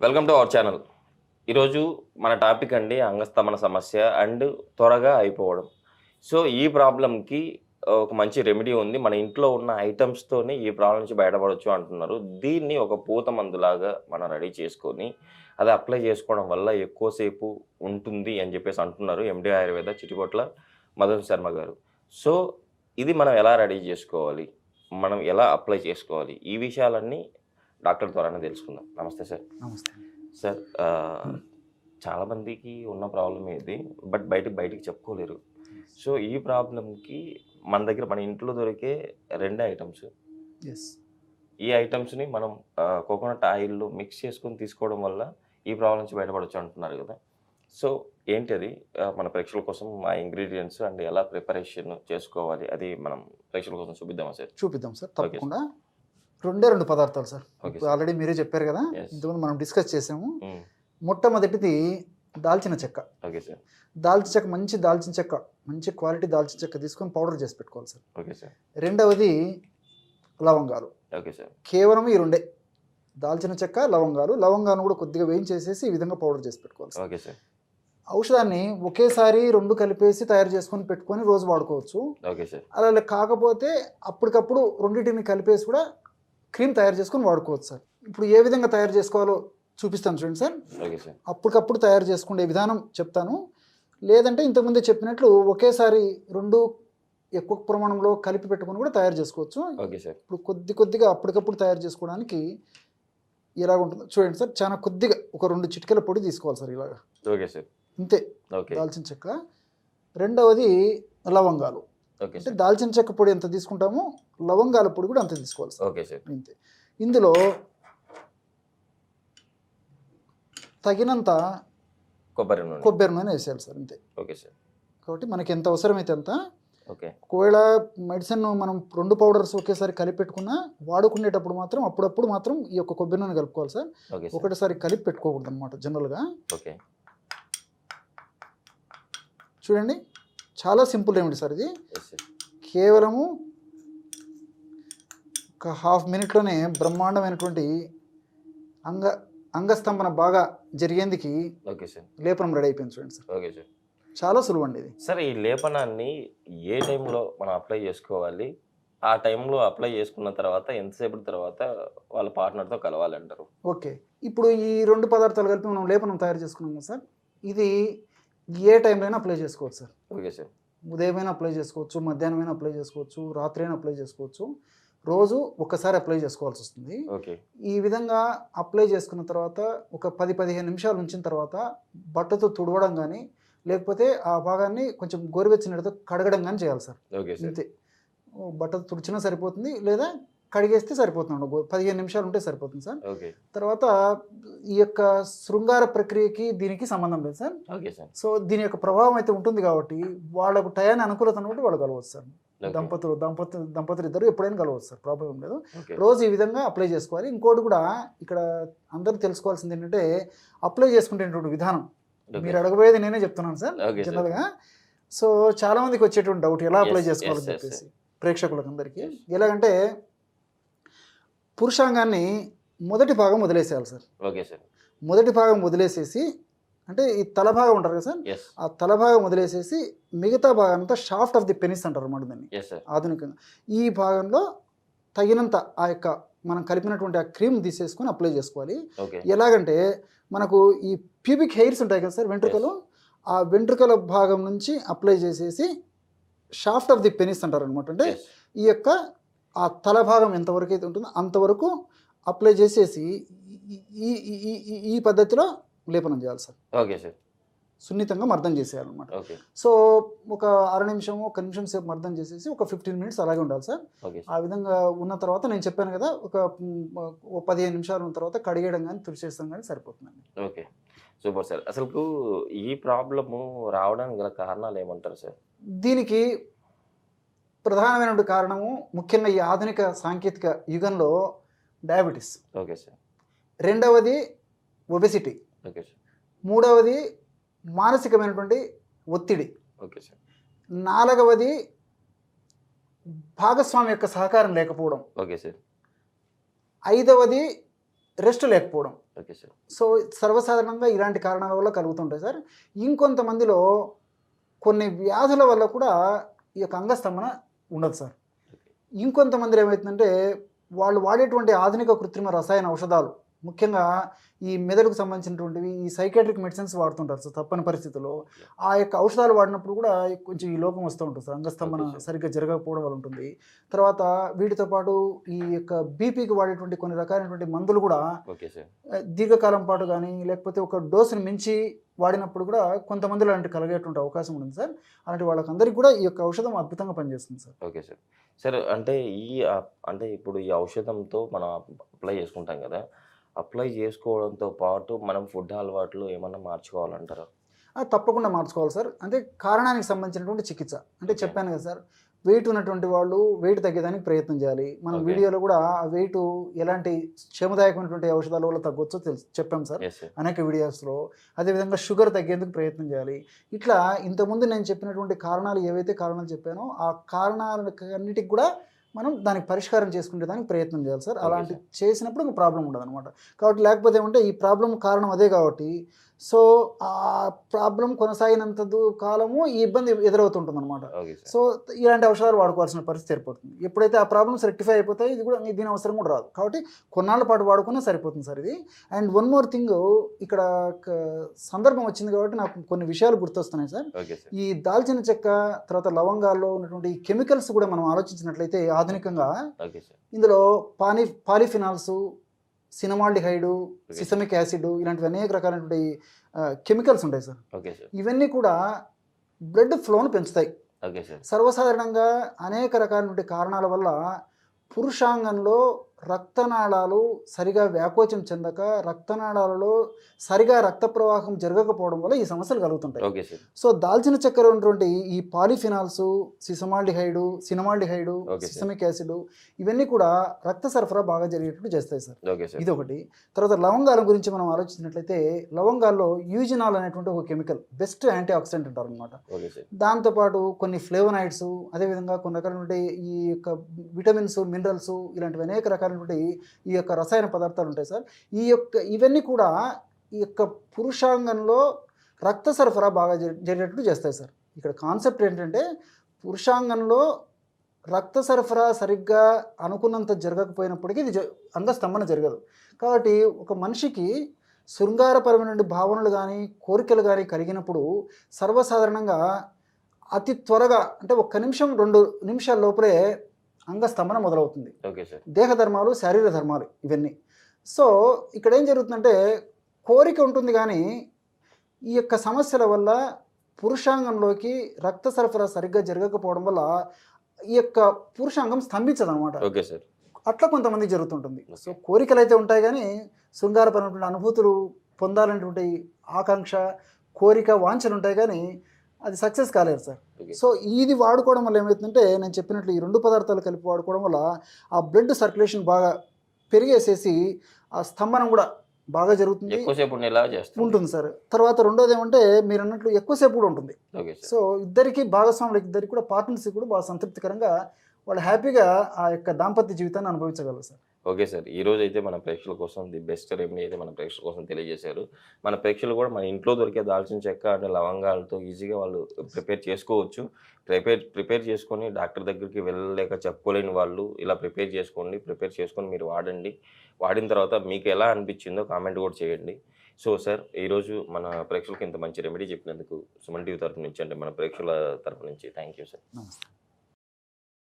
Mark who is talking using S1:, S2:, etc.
S1: Welcome to our channel. ఈరోజు మన topic అండి అంగస్తంభన సమస్య అండ్ త్వరగా అయిపోవడం. సో ఈ ప్రాబ్లమ్‌కి ఒక మంచి రెమెడీ ఉంది. మన ఇంట్లో ఉన్న ఐటెమ్స్‌తోనే ఈ ప్రాబ్లమ్ నుంచి బయటపడొచ్చు అంటున్నారు. దీన్ని ఒక పూత మందులాగా మనం రెడీ చేసుకొని, అది అప్లై చేసుకోవడం వల్ల ఎక్కువ సేపు ఉంటుంది అని చెప్పేసి అంటున్నారు ఎండీ ఆయుర్వేద చిటికొట్ల మదన్ శర్మ గారు. సో ఇది మనం ఎలా రెడీ చేసుకోవాలి? మనం ఎలా అప్లై చేసుకోవాలి? ఈ విషయాలన్నీ డాక్టర్ ద్వారానే తెలుసుకుందాం. నమస్తే సార్.
S2: నమస్తే.
S1: సార్ చాలామందికి ఉన్న ప్రాబ్లమ్ ఇది. బట్ బయటికి చెప్పుకోలేరు. సో ఈ ప్రాబ్లమ్‌కి మన దగ్గర మన ఇంట్లో దొరికే 2 ఐటెమ్స్.
S2: యెస్.
S1: ఈ ఐటెమ్స్‌ని మనం కోకోనట్ ఆయిల్‌లో మిక్స్ చేసుకొని తీసుకోవడం వల్ల ఈ ప్రాబ్లమ్ నుంచి బయటపడొచ్చు అంటున్నారు కదా! సో ఏంటది? మన ప్రేక్షకుల కోసం ఆ ఇంగ్రీడియెంట్స్ అండ్ ఎలా ప్రిపరేషన్ చేసుకోవాలి? అది మనం ప్రేక్షకుల కోసం చూపిద్దామా సార్?
S2: చూపిద్దాం సార్.
S1: Okay sir.
S2: తప్పకుండా. 2 పదార్థాలు సార్.
S1: ఓకే
S2: ఇప్పుడు
S1: సార్.
S2: ఆల్రెడీ మీరే చెప్పారు కదా!
S1: యెస్.
S2: ఇంతకుముందు మనం డిస్కస్ చేసాము.
S1: హ్మ్.
S2: మొట్టమొదటిది దాల్చిన చెక్క.
S1: Okay sir.
S2: మంచి దాల్చిన చెక్క, మంచి క్వాలిటీ దాల్చిన చెక్క తీసుకొని పౌడర్ చేసి పెట్టుకోవాలి సార్.
S1: Okay sir.
S2: రెండవది లవంగాలు.
S1: Okay sir.
S2: కేవలం ఈ 2 దాల్చిన చెక్క, లవంగాలను కూడా కొద్దిగా వేయించేసేసి ఈ విధంగా పౌడర్ చేసి పెట్టుకోవాలి సార్.
S1: Okay sir.
S2: ఔషధాన్ని ఒకేసారి 2 కలిపేసి తయారు చేసుకొని పెట్టుకొని రోజు వాడుకోవచ్చు.
S1: Okay sir.
S2: అలా కాకపోతే అప్పటికప్పుడు రెండింటిని కలిపేసి కూడా క్రీమ్ తయారు చేసుకొని వాడుకోవచ్చు సార్. ఇప్పుడు ఏ విధంగా తయారు చేసుకోవాలో చూపిస్తాను చూడండి సార్.
S1: Okay sir.
S2: అప్పటికప్పుడు తయారు చేసుకునే విధానం చెప్తాను. లేదంటే ఇంతకుముందే చెప్పినట్లు ఒకేసారి 2 ఎక్కువ ప్రమాణంలో కలిపి పెట్టుకొని కూడా తయారు చేసుకోవచ్చు.
S1: Okay sir.
S2: ఇప్పుడు కొద్దిగా అప్పటికప్పుడు తయారు చేసుకోవడానికి ఎలాగ ఉంటుందో చూడండి సార్. చాలా కొద్దిగా ఒక 2 చిటికెల పొడి తీసుకోవాలి సార్. ఇలాగా
S1: ఓకే సార్.
S2: ఇంతే
S1: ఓకే.
S2: దాల్చిన చెక్క. రెండవది లవంగాలు.
S1: ఓకే
S2: అంటే
S1: సార్.
S2: దాల్చిన చెక్క పొడి ఎంత తీసుకుంటామో లవంగాల పొడి కూడా అంత తీసుకోవాలి సార్.
S1: Okay sir.
S2: ఇంతే. ఇందులో తగినంత
S1: కొబ్బరి
S2: నూనె వేసేయాలి సార్. ఇంతే.
S1: Okay sir.
S2: కాబట్టి మనకి ఎంత అవసరమైతే అంత.
S1: ఓకే.
S2: ఒకవేళ మెడిసిన్ మనం 2 పౌడర్స్ ఒకేసారి కలిపి పెట్టుకున్నా వాడుకునేటప్పుడు మాత్రం అప్పుడప్పుడు మాత్రం ఈ యొక్క కొబ్బరి నూనె కలుపుకోవాలి సార్.
S1: Okay sir.
S2: ఒకటిసారి కలిపి పెట్టుకోకూడదు అనమాట జనరల్గా.
S1: ఓకే.
S2: చూడండి, చాలా సింపుల్ రెమెడీ సార్ ఇది.
S1: Yes sir.
S2: కేవలము ఒక హాఫ్ మినిట్లోనే బ్రహ్మాండమైనటువంటి అంగస్తంభన బాగా జరిగేందుకు
S1: ఓకే సార్.
S2: లేపనం రెడీ అయిపోయింది చూడండి సార్.
S1: Okay sir.
S2: చాలా సులువు అండి ఇది.
S1: సార్ ఈ లేపనాన్ని ఏ టైంలో మనం అప్లై చేసుకోవాలి? ఆ టైంలో అప్లై చేసుకున్న తర్వాత ఎంతసేపటి తర్వాత వాళ్ళ పార్ట్నర్తో కలవాలంటారు?
S2: ఓకే. ఇప్పుడు ఈ 2 పదార్థాలు కలిపి మనం లేపనం తయారు చేసుకున్నాం కదా సార్. ఇది ఏ టైంలో అయినా అప్లై చేసుకోవచ్చు సార్.
S1: Okay sir.
S2: ఉదయమైనా అప్లై చేసుకోవచ్చు, మధ్యాహ్నమైనా అప్లై చేసుకోవచ్చు, రాత్రి అయినా అప్లై చేసుకోవచ్చు. రోజు ఒక్కసారి అప్లై చేసుకోవాల్సి వస్తుంది.
S1: ఓకే.
S2: ఈ విధంగా అప్లై చేసుకున్న తర్వాత ఒక 10-15 నిమిషాలు ఉంచిన తర్వాత బట్టతో తుడవడం కానీ లేకపోతే ఆ భాగాన్ని కొంచెం గోరువెచ్చని నీళ్ళతో కడగడం కానీ చేయాలి సార్.
S1: Okay sir.
S2: ఇంతే. బట్టతో తుడిచినా సరిపోతుంది, లేదా కడిగేస్తే సరిపోతుంది. 15 నిమిషాలు ఉంటే సరిపోతుంది సార్.
S1: ఓకే.
S2: తర్వాత ఈ యొక్క శృంగార ప్రక్రియకి దీనికి సంబంధం లేదు సార్.
S1: Okay sir.
S2: సో దీని యొక్క ప్రభావం అయితే ఉంటుంది కాబట్టి వాళ్ళకు టయాన్ని అనుకూలతను బట్టి వాళ్ళు కలవచ్చు సార్.
S1: ఓకే.
S2: దంపతులు ఇద్దరు ఎప్పుడైనా కలవచ్చు సార్. ప్రాబ్లం లేదు.
S1: ఓకే.
S2: రోజు ఈ విధంగా అప్లై చేసుకోవాలి. ఇంకోటి కూడా ఇక్కడ అందరూ తెలుసుకోవాల్సింది ఏంటంటే అప్లై చేసుకునేటువంటి విధానం.
S1: ఓకే.
S2: మీరు అడగబోయేది నేనే చెప్తున్నాను సార్
S1: ఓకే సార్.
S2: జనరల్గా. సో చాలా మందికి వచ్చేటువంటి డౌట్ ఎలా అప్లై
S1: Yes,
S2: చేసుకోవాలని
S1: yes, yes,
S2: చెప్పేసి ప్రేక్షకులకు అందరికీ.
S1: Yes.
S2: ఎలాగంటే పురుషాంగాన్ని మొదటి భాగం వదిలేసేయాలి సార్.
S1: Okay sir.
S2: మొదటి భాగం వదిలేసేసి, అంటే ఈ తల భాగం ఉంటారు కదా సార్,
S1: ఎస్.
S2: ఆ తల భాగం వదిలేసేసి మిగతా భాగం అంతా షాఫ్ట్ ఆఫ్ ది పెనిస్ అంటారు అన్నమాట దాన్ని
S1: ఎస్ సార్.
S2: ఆధునికంగా. ఈ భాగంలో తగినంత ఆ యొక్క మనం కలిపినటువంటి ఆ క్రీమ్ తీసేసుకొని అప్లై చేసుకోవాలి.
S1: ఓకే.
S2: ఎలాగంటే మనకు ఈ ప్యూబిక్ హెయిర్స్ ఉంటాయి కదా సార్, వెంట్రుకలు. ఆ వెంట్రుకల భాగం నుంచి అప్లై చేసేసి షాఫ్ట్ ఆఫ్ ది పెనిస్ అంటారు అనమాట. అంటే
S1: ఎస్.
S2: ఈ యొక్క ఆ తల భాగం ఎంతవరకు అయితే ఉంటుందో అంతవరకు అప్లై చేసేసి ఈ ఈ ఈ- ఈ పద్ధతిలో లేపనం చేయాలి సార్.
S1: Okay sir.
S2: సున్నితంగా మర్దం చేసేయాలన్నమాట.
S1: ఓకే.
S2: సో ఒక అర నిమిషం, 1 నిమిషం సేపు మర్దం చేసేసి ఒక 15 మినిట్స్ అలాగే ఉండాలి సార్.
S1: ఓకే
S2: ఆ విధంగా ఉన్న తర్వాత నేను చెప్పాను కదా, ఒక 15 నిమిషాలు ఉన్న తర్వాత కడిగేయడం కానీ తుడిచేస్తాం కానీ సరిపోతుందండి.
S1: ఓకే. Super sir. అసలు ఈ ప్రాబ్లము రావడానికి గల కారణాలు ఏమంటారు సార్?
S2: దీనికి ప్రధానమైనటువంటి కారణము ముఖ్యంగా ఈ ఆధునిక సాంకేతిక యుగంలో డయాబెటీస్,
S1: ఓకే సార్.
S2: రెండవది ఒబెసిటీ,
S1: ఓకే సార్.
S2: మూడవది మానసికమైనటువంటి ఒత్తిడి,
S1: ఓకే సార్.
S2: నాలుగవది భాగస్వామి యొక్క సహకారం లేకపోవడం,
S1: ఓకే సార్.
S2: ఐదవది రెస్ట్ లేకపోవడం.
S1: Okay sir.
S2: సో సర్వసాధారణంగా ఇలాంటి కారణాల వల్ల కలుగుతుంటాయి సార్. ఇంకొంతమందిలో కొన్ని వ్యాధుల వల్ల కూడా ఈ యొక్క అంగస్తంభన ఉండదు సార్. ఇంకొంతమంది ఏమవుతుందంటే వాళ్ళు వాడేటువంటి ఆధునిక కృత్రిమ రసాయన ఔషధాలు, ముఖ్యంగా ఈ మెదడుకు సంబంధించినటువంటివి ఈ సైకాట్రిక్ మెడిసిన్స్ వాడుతుంటారు సార్ తప్పని పరిస్థితుల్లో. ఆ యొక్క ఔషధాలు వాడినప్పుడు కూడా కొంచెం ఈ లోపం వస్తూ ఉంటుంది సార్, అంగస్తంభన సరిగ్గా జరగకపోవడం వల్ల ఉంటుంది. తర్వాత వీటితో పాటు ఈ యొక్క బీపీకి వాడేటువంటి కొన్ని రకాలైనటువంటి మందులు కూడా దీర్ఘకాలం పాటు కానీ లేకపోతే ఒక డోసుని మించి వాడినప్పుడు కూడా కొంతమందిలో అలాంటి కలిగేటువంటి అవకాశం ఉంది సార్. అలాంటి వాళ్ళకందరికీ కూడా ఈ యొక్క ఔషధం అద్భుతంగా పనిచేస్తుంది సార్.
S1: Okay sir. సార్ అంటే ఇప్పుడు ఈ ఔషధంతో మనం అప్లై చేసుకుంటాం కదా, అప్లై చేసుకోవడంతో పాటు మనం ఫుడ్ అలవాట్లు ఏమన్నా మార్చుకోవాలంటారా?
S2: తప్పకుండా మార్చుకోవాలి సార్. అంటే కారణానికి సంబంధించినటువంటి చికిత్స. అంటే చెప్పాను కదా సార్, వెయిట్ ఉన్నటువంటి వాళ్ళు వెయిట్ తగ్గేదానికి ప్రయత్నం చేయాలి. మనం వీడియోలో కూడా ఆ వెయిట్ ఎలాంటి క్షేమదాయకమైనటువంటి ఔషధాల వల్ల తగ్గొచ్చో చెప్పాం సార్ అనేక వీడియోస్లో. అదేవిధంగా షుగర్ తగ్గేందుకు ప్రయత్నం చేయాలి. ఇట్లా ఇంతకుముందు నేను చెప్పినటువంటి కారణాలు ఏవైతే కారణాలు చెప్పానో ఆ కారణాలన్నిటికి కూడా మనం దానికి పరిష్కారం చేసుకునే దానికి ప్రయత్నం చేయాలి సార్. అలాంటి చేసినప్పుడు ఇంక ప్రాబ్లం ఉండదు అనమాట. కాబట్టి లేకపోతే ఏమంటే ఈ ప్రాబ్లం కారణం అదే కాబట్టి సో ఆ ప్రాబ్లం కొనసాగినంత కాలము ఈ ఇబ్బంది ఎదురవుతుంటుంది అనమాట. సో ఇలాంటి ఔషధాలు వాడుకోవాల్సిన పరిస్థితి ఏర్పడుతుంది. ఎప్పుడైతే ఆ ప్రాబ్లమ్స్ రెక్టిఫై అయిపోతాయి ఇది కూడా దీని అవసరం కూడా రాదు. కాబట్టి కొన్నాళ్ళ పాటు వాడుకున్నా సరిపోతుంది సార్ ఇది. అండ్ వన్ మోర్ థింగ్, ఇక్కడ సందర్భం వచ్చింది కాబట్టి నాకు కొన్ని విషయాలు గుర్తొస్తున్నాయి సార్. ఈ దాల్చిన చెక్క తర్వాత లవంగాల్లో ఉన్నటువంటి కెమికల్స్ కూడా మనం ఆలోచించినట్లయితే ఆధునికంగా ఇందులో పాలిఫినాల్స్, సినమాల్డిహైడు, సిసమిక్ యాసిడ్ ఇలాంటివి అనేక రకాలైనటువంటి కెమికల్స్ ఉంటాయి సార్. ఇవన్నీ కూడా బ్లడ్ ఫ్లోను పెంచుతాయి. సర్వసాధారణంగా అనేక రకాలైనటువంటి కారణాల వల్ల పురుషాంగంలో రక్తనాళాలు సరిగా వ్యాకోచం చెందక రక్తనాళాలలో సరిగా రక్త ప్రవాహం జరగకపోవడం వల్ల ఈ సమస్యలు కలుగుతుంటాయి. సో దాల్చిన చెక్కలో ఉన్నటువంటి ఈ పాలిఫినాల్స్, సినమాల్డిహైడు, సిసమిక్ యాసిడ్ ఇవన్నీ కూడా రక్త సరఫరా బాగా జరిగేటట్టు చేస్తాయి సార్. ఇది ఒకటి. తర్వాత లవంగాల గురించి మనం ఆలోచించినట్లయితే లవంగాల్లో యూజినాల్ అనేటువంటి ఒక కెమికల్ బెస్ట్ యాంటీ ఆక్సిడెంట్ అంటారు అనమాట. దాంతోపాటు కొన్ని ఫ్లేవనాయిడ్స్, అదేవిధంగా కొన్ని రకాలైనటువంటి ఈ యొక్క విటమిన్స్, మినరల్స్ ఇలాంటివి అనేక రకాల ఈ యొక్క రసాయన పదార్థాలు ఉంటాయి సార్. ఇవన్నీ కూడా ఈ యొక్క పురుషాంగంలో రక్త సరఫరా బాగా జరిగేటట్టు చేస్తాయి సార్. ఇక్కడ కాన్సెప్ట్ ఏంటంటే పురుషాంగంలో రక్త సరఫరా సరిగ్గా అనుకున్నంత జరగకపోయినప్పటికీ ఇది అంగస్తంభన జరగదు. కాబట్టి ఒక మనిషికి శృంగారపరమైన భావనలు కానీ కోరికలు కానీ కలిగినప్పుడు సర్వసాధారణంగా అతి త్వరగా అంటే 1 నిమిషం 2 నిమిషాల లోపలే అంగస్తంభన మొదలవుతుంది. దేహ ధర్మాలు, శారీర ధర్మాలు ఇవన్నీ. సో ఇక్కడ ఏం జరుగుతుందంటే కోరిక ఉంటుంది కానీ ఈ యొక్క సమస్యల వల్ల పురుషాంగంలోకి రక్త సరఫరా సరిగ్గా జరగకపోవడం వల్ల ఈ యొక్క పురుషాంగం స్తంభించదు అనమాట. అట్లా కొంతమంది జరుగుతుంటుంది. సో కోరికలు అయితే ఉంటాయి కానీ శృంగారపరమైనటువంటి అనుభూతులు పొందాలనేటువంటి ఆకాంక్ష, కోరిక, వాంఛలు ఉంటాయి కానీ అది సక్సెస్ కాలేదు సార్. సో ఇది వాడుకోవడం వల్ల ఏమవుతుందంటే నేను చెప్పినట్లు ఈ 2 పదార్థాలు కలిపి వాడుకోవడం వల్ల ఆ బ్లడ్ సర్క్యులేషన్ బాగా పెరిగేసేసి ఆ స్తంభనం కూడా బాగా జరుగుతుంది, ఉంటుంది సార్. తర్వాత రెండోది ఏమంటే మీరు అన్నట్లు ఎక్కువసేపు కూడా ఉంటుంది. సో ఇద్దరికి భాగస్వాములకి ఇద్దరికి కూడా పార్ట్నర్స్కి కూడా బాగా సంతృప్తికరంగా వాళ్ళు హ్యాపీగా ఆ యొక్క దాంపత్య జీవితాన్ని అనుభవించగలరు సార్.
S1: Okay sir. ఈరోజు అయితే మన ప్రేక్షకుల కోసం ది బెస్ట్ రెమెడీ అయితే మన ప్రేక్షకుల కోసం తెలియజేశారు. మన ప్రేక్షకులు కూడా మన ఇంట్లో దొరికే దాల్చిన చెక్క అంటే లవంగాలతో ఈజీగా వాళ్ళు ప్రిపేర్ చేసుకోవచ్చు. ప్రిపేర్ చేసుకొని డాక్టర్ దగ్గరికి వెళ్ళలేక చెప్పుకోలేని వాళ్ళు ఇలా ప్రిపేర్ చేసుకొని మీరు వాడండి. వాడిన తర్వాత మీకు ఎలా అనిపించిందో కామెంట్ కూడా చేయండి. సో సార్ ఈరోజు మన ప్రేక్షకులకు ఇంత మంచి రెమెడీ చెప్పినందుకు సుమన్ టీవీ తరఫు నుంచి అంటే మన ప్రేక్షకుల తరఫు నుంచి థ్యాంక్ యూ సార్.
S2: నమస్తే.